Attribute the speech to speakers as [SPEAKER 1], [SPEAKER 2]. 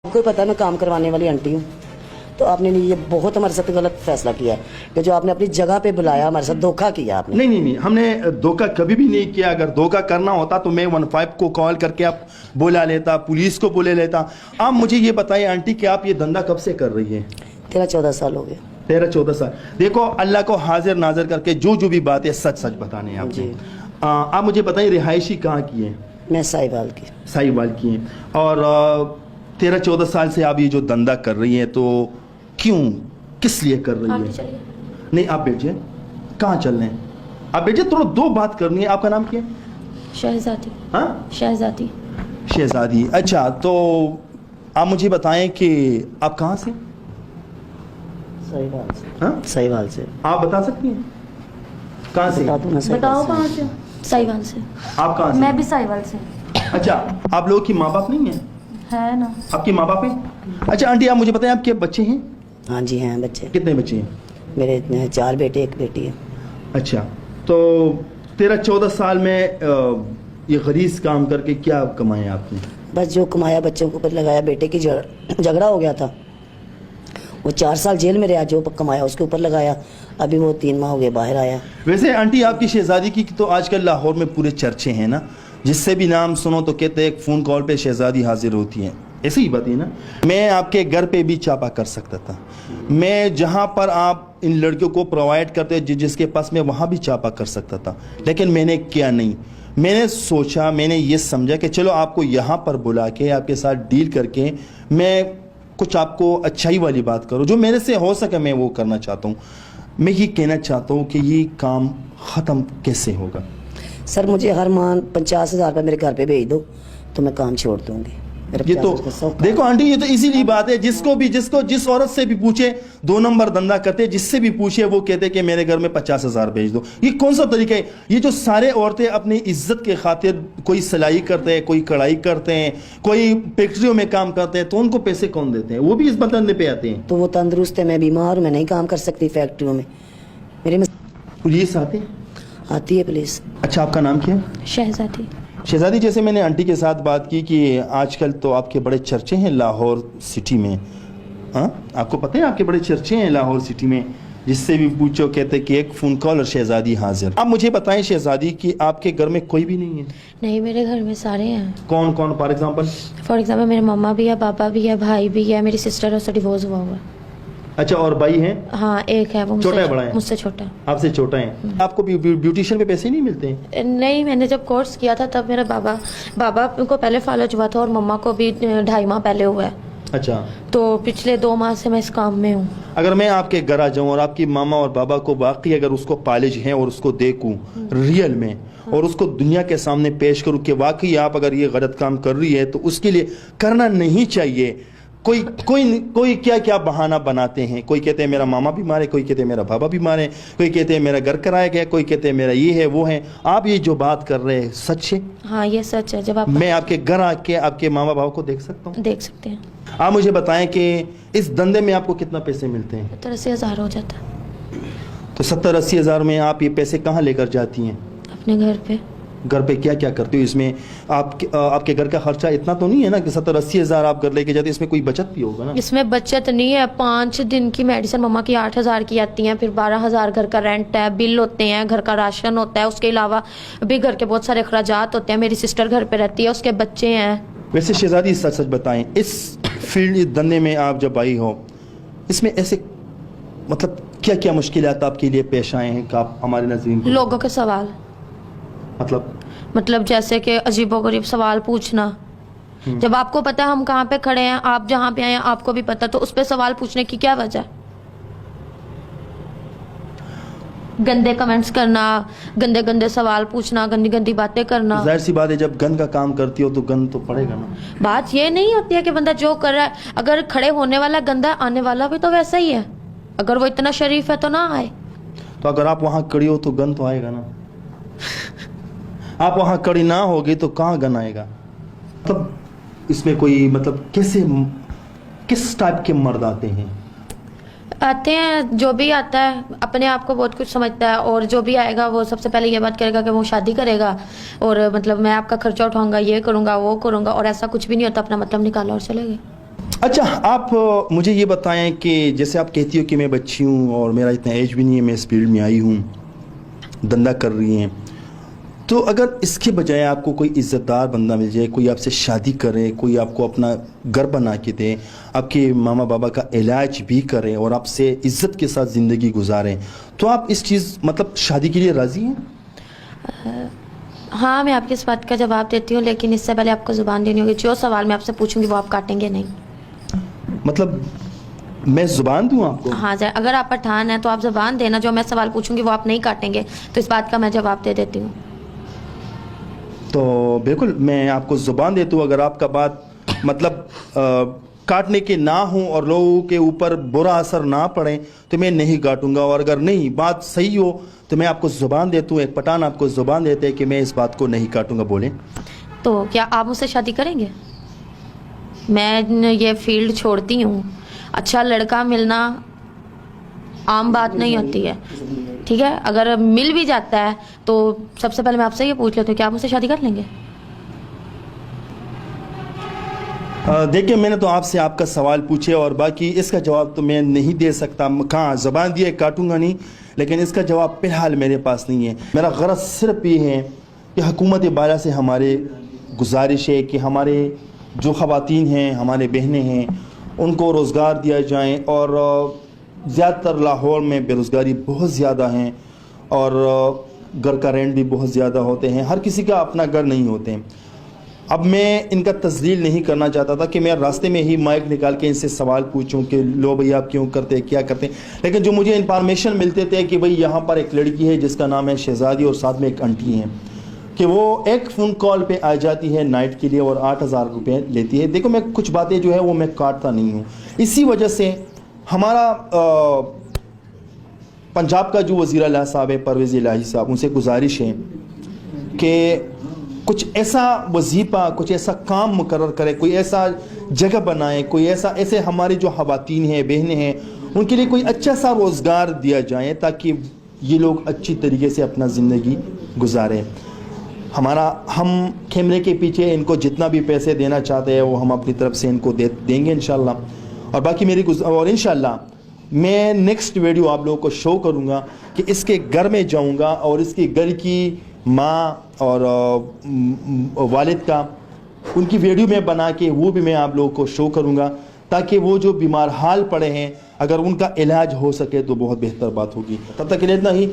[SPEAKER 1] आपको पता है मैं काम करवाने वाली आंटी हूँ, तो आपने ये बहुत हमारे साथ गलत फैसला किया है कि जो आपने अपनी जगह पे बुलाया, हमारे साथ धोखा किया आपने।
[SPEAKER 2] नहीं, हमने धोखा कभी भी नहीं किया। अगर धोखा करना होता तो मैं 15 को कॉल करके आप बुला लेता, पुलिस को बुला लेता। आप मुझे ये बताइए आंटी कि आप ये धंधा कब से कर रही है?
[SPEAKER 1] 13-14 साल हो गए।
[SPEAKER 2] 13-14 साल। देखो, अल्लाह को हाजिर नाजर करके जो भी बात है सच बताने हैं आपने। आप मुझे बताइए रिहायशी कहाँ की है?
[SPEAKER 1] मैं साहिवाल की।
[SPEAKER 2] साहिवाल की है। और 13-14 साल से आप ये जो धंधा कर रही हैं, तो क्यों, किस लिए कर रही है? नहीं, आप बैठिए। कहाँ चल रहे हैं? आप बैठिए, थोड़ा दो बात करनी है। आपका नाम क्या है?
[SPEAKER 3] शहजादी।
[SPEAKER 2] हाँ,
[SPEAKER 3] शहजादी।
[SPEAKER 2] शहजादी। अच्छा, तो आप मुझे बताएं कि आप कहाँ से?
[SPEAKER 1] साहिवाल से।
[SPEAKER 2] हाँ,
[SPEAKER 1] साहिवाल से।
[SPEAKER 2] आप बता सकती हैं कहाँ से?
[SPEAKER 1] बता दूं मैं?
[SPEAKER 3] बताओ कहाँ से? साहिवाल से।
[SPEAKER 2] आप कहाँ से?
[SPEAKER 3] मैं भी साहिवाल से।
[SPEAKER 2] अच्छा, आप लोगों की माँ बाप नहीं है?
[SPEAKER 3] है ना।
[SPEAKER 2] आपकी माँ बाप है? अच्छा आंटी, आप मुझे बताएं आपके बच्चे हैं?
[SPEAKER 1] हाँ जी हैं बच्चे।
[SPEAKER 2] कितने बच्चे हैं?
[SPEAKER 1] मेरे 4 बेटे 1 बेटी है।
[SPEAKER 2] अच्छा, तो 13-14 साल में ये गरीज काम करके क्या कमाया आपने?
[SPEAKER 1] बस जो कमाया बच्चों के ऊपर लगाया। बेटे की झगड़ा हो गया था, वो 4 साल जेल में रहा। जो कमाया उसके ऊपर लगाया। अभी वो 3 माह हो गए बाहर आया।
[SPEAKER 2] वैसे आंटी, आपकी शहजादी की तो आजकल लाहौर में पूरे चर्चे हैं ना, जिससे भी नाम सुनो तो कहते हैं एक फ़ोन कॉल पे शहजादी हाजिर होती हैं। ऐसी ही बात है ना? मैं आपके घर पे भी छापा कर सकता था। मैं जहाँ पर आप इन लड़कियों को प्रोवाइड करते हो जिसके पास, मैं वहाँ भी छापा कर सकता था, लेकिन मैंने किया नहीं। मैंने सोचा, मैंने ये समझा कि चलो आपको यहाँ पर बुला के आपके साथ डील करके मैं कुछ आपको अच्छाई वाली बात करूँ। जो मेरे से हो सके मैं वो करना चाहता हूँ। मैं ये कहना चाहता हूँ कि ये काम ख़त्म कैसे होगा?
[SPEAKER 1] सर मुझे हर माह 50,000 रुपये मेरे घर पे भेज दो तो मैं काम छोड़ दूंगी।
[SPEAKER 2] ये तो देखो आंटी, ये तो इसीलिए बात है, जिस औरत से भी पूछे 2 नंबर धंधा करते, जिससे भी पूछे वो कहते कि मेरे घर में 50,000 भेज दो। ये कौन सा तरीका है? ये जो सारे औरतें अपनी इज्जत के खातिर कोई सिलाई करते हैं, कोई कढ़ाई करते हैं, कोई फैक्ट्रियों में काम करते हैं, तो उनको पैसे कौन देते हैं? वो भी इस धंधे पे आते हैं।
[SPEAKER 1] तो वो तंदुरुस्त है, मैं बीमार हूँ, मैं नहीं काम कर सकती फैक्ट्रियों में। मेरे में
[SPEAKER 2] पुलिस आती है?
[SPEAKER 1] पुलिस।
[SPEAKER 2] अच्छा, आपका नाम क्या है?
[SPEAKER 3] शहजादी।
[SPEAKER 2] शहजादी, जैसे मैंने आंटी के साथ बात की कि आजकल तो आपके बड़े चर्चे हैं लाहौर सिटी में। हाँ, आपको पता है आपके बड़े चर्चे हैं लाहौर सिटी में, जिससे भी पूछो कहते कि एक फ़ोन कॉल और शहजादी हाजिर। आप मुझे बताएं शहजादी कि आपके घर में कोई भी नहीं है?
[SPEAKER 3] नहीं, मेरे घर में सारे हैं।
[SPEAKER 2] कौन कौन? फॉर एग्जाम्पल
[SPEAKER 3] मेरे मम्मा भी है, पापा भी है, भाई भी है, मेरी सिस्टर है, डिवोर्स हुआ हुआ है।
[SPEAKER 2] अच्छा, और भाई हैं?
[SPEAKER 3] हाँ, एक है, वो
[SPEAKER 2] छोटा है बड़ा है?
[SPEAKER 3] मुझसे छोटा है।
[SPEAKER 2] आपसे छोटा है। आपको ब्यूटिशियन पे पैसे नहीं मिलते हैं?
[SPEAKER 3] नहीं, मैंने जब कोर्स किया था तब मेरा बाबा को पहले फालज हुआ था और मम्मा को भी 2.5 माह पहले हुआ है।
[SPEAKER 2] अच्छा,
[SPEAKER 3] तो पिछले 2 माह से मैं इस काम में हूँ।
[SPEAKER 2] अगर मैं आपके घर आ जाऊँ और आपकी मामा और बाबा को वाकई अगर उसको कॉलेज है और उसको देखूँ रियल में, और उसको दुनिया के सामने पेश करूँ कि वाकई आप अगर ये गलत काम कर रही है, तो उसके लिए करना नहीं चाहिए। कोई क्या बहाना बनाते हैं। कोई कहते हैं मेरा मामा बीमार है, कोई कहते हैं मेरा बाबा बीमार है, कोई कहते हैं मेरा घर कराया गया, कोई कहते हैं मेरा ये है वो है। आप ये जो बात कर रहे हैं सच है?
[SPEAKER 3] हाँ, ये सच है। जब आप
[SPEAKER 2] मैं आपके घर आके आपके मामा बाबा को देख सकता हूँ?
[SPEAKER 3] देख सकते हैं।
[SPEAKER 2] आप मुझे बताएं कि इस धंधे में आपको कितना पैसे मिलते हैं?
[SPEAKER 3] 70-80 हज़ार हो जाता है।
[SPEAKER 2] तो 70-80 हज़ार में आप ये पैसे कहाँ लेकर जाती हैं?
[SPEAKER 3] अपने घर पे।
[SPEAKER 2] घर पे क्या क्या करते हो? इसमें आपके घर का खर्चा इतना तो नहीं है ना कि 70-80 हज़ार आप घर लेके जाते? इसमें कोई बचत भी होगा ना?
[SPEAKER 3] इसमें बचत नहीं है। 5 दिन की मेडिसिन मम्मा की 8,000 की आती हैं, फिर 12,000 घर का रेंट है, बिल होते हैं, घर का राशन होता है, उसके अलावा भी घर के बहुत सारे अखराजात होते हैं। मेरी सिस्टर घर पे रहती है, उसके बच्चे हैं।
[SPEAKER 2] वैसे शहजादी सच बताएं, इस फील्ड, इस धंधे में आप जब आई हो, इसमें ऐसे मतलब क्या क्या मुश्किलात आपके लिए पेश आए हैं कि आप हमारे नज़रीन?
[SPEAKER 3] लोगों के सवाल, मतलब जैसे कि अजीबोगरीब सवाल पूछना। जब आपको पता है हम कहाँ पे खड़े हैं, आप जहाँ पे आए हैं आपको भी पता, तो उस पे सवाल पूछने की क्या वजह? गंदे कमेंट्स करना, गंदे गंदे सवाल पूछना, गंदी गंदी बातें करना।
[SPEAKER 2] जाहिर सी बात है, जब गन का काम करती हो तो गन तो पड़ेगा ना।
[SPEAKER 3] बात ये नहीं होती है कि बंदा जो कर रहा है, अगर खड़े होने वाला गंदा, आने वाला भी तो वैसा ही है। अगर वो इतना शरीफ है तो ना आए।
[SPEAKER 2] तो अगर आप वहाँ खड़ी हो तो गन तो आएगा ना। आप वहाँ खड़ी ना होगी तो कहाँ गन आएगा? मतलब इसमें कोई मतलब किस टाइप के मर्द आते हैं?
[SPEAKER 3] आते हैं, जो भी आता है अपने आप को बहुत कुछ समझता है, और जो भी आएगा वो सबसे पहले ये बात करेगा कि वो शादी करेगा और मतलब मैं आपका खर्चा उठाऊंगा, ये करूंगा वो करूंगा, और ऐसा कुछ भी नहीं होता। अपना मतलब निकाला और चले गए।
[SPEAKER 2] अच्छा, आप मुझे ये बताएं कि जैसे आप कहती हो कि मैं बच्ची हूँ और मेरा इतना एज भी नहीं है, मैं इस फील्ड में आई हूँ, धंधा कर रही हैं, तो अगर इसके बजाय आपको कोई इज़्ज़तदार बंदा मिल जाए, कोई आपसे शादी करे, कोई आपको अपना घर बना के दे, आपके मामा बाबा का इलाज भी करें और आपसे इज़्ज़त के साथ ज़िंदगी गुजारें, तो आप इस चीज़ मतलब शादी के लिए राज़ी हैं?
[SPEAKER 3] हाँ, मैं आपकी इस बात का जवाब देती हूँ, लेकिन इससे पहले आपको ज़ुबान देनी होगी। जो सवाल मैं आपसे पूछूंगी वो आप काटेंगे नहीं।
[SPEAKER 2] मतलब मैं ज़ुबान दूँ आपको?
[SPEAKER 3] हाँ सर, अगर आप पठान हैं तो आप ज़ुबान देना, जो मैं सवाल पूछूंगी वो आप नहीं काटेंगे, तो इस बात का मैं जवाब दे देती हूँ।
[SPEAKER 2] तो बिल्कुल मैं आपको ज़ुबान देता हूँ, अगर आपका बात मतलब काटने के ना हो और लोगों के ऊपर बुरा असर ना पड़े तो मैं नहीं काटूंगा, और अगर नहीं बात सही हो तो मैं आपको ज़ुबान देता हूँ, एक पठान आपको ज़ुबान देते हैं कि मैं इस बात को नहीं काटूंगा। बोलें।
[SPEAKER 3] तो क्या आप मुझसे शादी करेंगे? मैं ये फील्ड छोड़ती हूँ, अच्छा लड़का मिलना आम बात नहीं होती है, ठीक है? अगर मिल भी जाता है तो सबसे पहले मैं आपसे ये पूछ लेती हूँ कि आप मुझसे शादी कर लेंगे?
[SPEAKER 2] देखिए, मैंने तो आपसे आपका सवाल पूछे और बाकी इसका जवाब तो मैं नहीं दे सकता। कहाँ ज़बान दिए काटूंगा नहीं, लेकिन इसका जवाब फ़िलहाल मेरे पास नहीं है। मेरा गरज सिर्फ ये है कि हुकूमत बाला से हमारे गुजारिश है कि हमारे जो ख़वातीन हैं, हमारे बहनें हैं, उनको रोज़गार दिया जाए, और ज़्यादातर लाहौर में बेरोज़गारी बहुत ज़्यादा है और घर का रेंट भी बहुत ज़्यादा होते हैं, हर किसी का अपना घर नहीं होते हैं। अब मैं इनका तस्लील नहीं करना चाहता था कि मैं रास्ते में ही माइक निकाल के इनसे सवाल पूछूं कि लो भैया आप क्यों करते हैं, क्या करते हैं, लेकिन जो मुझे इंफॉर्मेशन मिलते थे कि भाई यहाँ पर एक लड़की है जिसका नाम है शहजादी और साथ में एक आंटी है, कि वो एक फ़ोन कॉल पे आ जाती है नाइट के लिए और 8,000 रुपये लेती है। देखो, मैं कुछ बातें जो है वो मैं काटता नहीं हूँ। इसी वजह से हमारा पंजाब का जो वज़ीर आला साहब है, परवेज़ इलाही साहब, उनसे गुजारिश है कि कुछ ऐसा वजीफ़ा, कुछ ऐसा काम मुकर्रर करे, कोई ऐसा जगह बनाए, कोई ऐसे हमारे जो ख़वातीन हैं, बहनें हैं, उनके लिए कोई अच्छा सा रोज़गार दिया जाए ताकि ये लोग अच्छी तरीके से अपना ज़िंदगी गुजारें। हम कैमरे के पीछे इनको जितना भी पैसे देना चाहते हैं वो हम अपनी तरफ से इनको देंगे इंशाल्लाह। और बाकी और इंशाल्लाह मैं नेक्स्ट वीडियो आप लोगों को शो करूँगा कि इसके घर में जाऊँगा और इसके घर की माँ और वालिद का उनकी वीडियो में बना के वो भी मैं आप लोगों को शो करूँगा, ताकि वो जो बीमार हाल पड़े हैं अगर उनका इलाज हो सके तो बहुत बेहतर बात होगी। तब तक के लिए इतना ही।